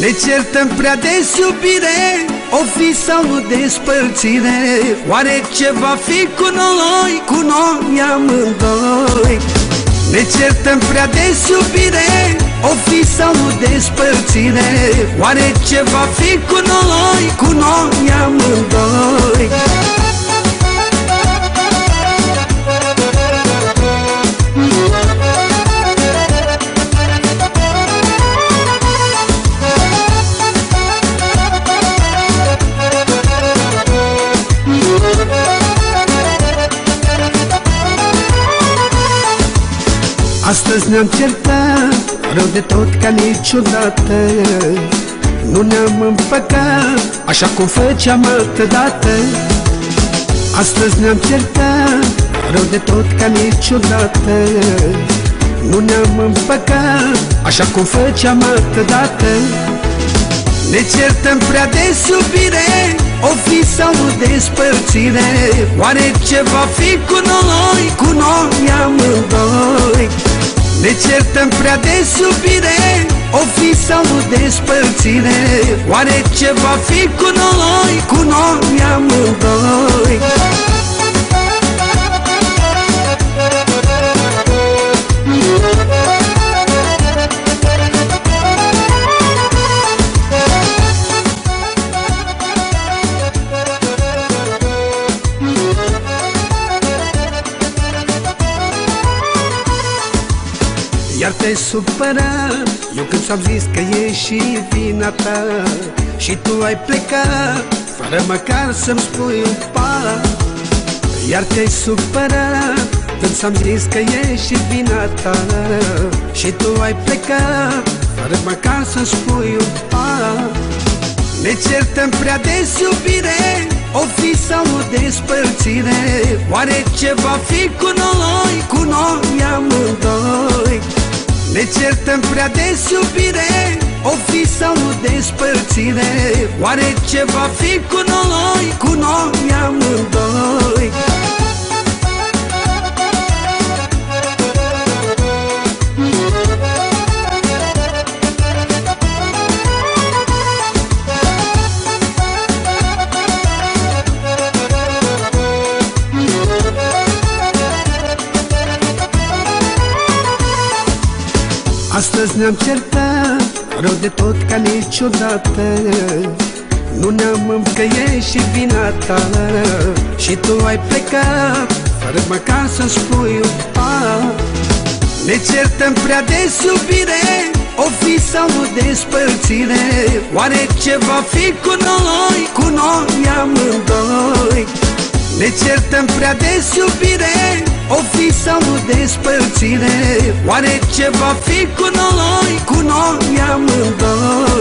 Ne certăm prea des, iubire, o fi sau nu despărțire. Oare ce va fi cu noi amândoi? Ne certăm prea des, iubire, o fi sau nu despărțire. Oare ce va fi cu noi amândoi? Astăzi ne-am certat rău de tot ca niciodată. Nu ne-am împăcat așa cum făceam altădată. Astăzi ne-am certat rău de tot ca niciodată. Nu ne-am împăcat așa cum făceam altădată. Ne certăm prea des, iubire, o fi sau nu despărțire. Oare ce va fi cu noi amândoi? Ne certăm prea des, iubire, o fi sau nu despărțire. Oare ce va fi cu noi amândoi? Iar te-ai supărat, eu când ți-am zis că e și vina ta. Și tu ai plecat, fără măcar să-mi spui un pas. Iar te-ai supărat, când ți-am zis că e și vina ta. Și tu ai plecat, fără măcar să-mi spui un pas. Ne certăm prea des, iubire, o fi sau nu despărțire. Oare ce va fi cu noi amândoi? Ne certăm prea des, iubire, o fi sau nu despărțire. Oare ce va fi cu noi amândoi? Astăzi ne-am certat rău de tot ca niciodată. Nu ne-am împăcat și vina ta. Și tu ai plecat, fără măcar să-mi spui un pas. Ne certăm prea des, iubire, o fi sau nu despărțire. Oare ce va fi cu noi amândoi? Ne certăm prea des, iubire, o fi sau nu despărțire. Oare ce va fi cu noi amândoi?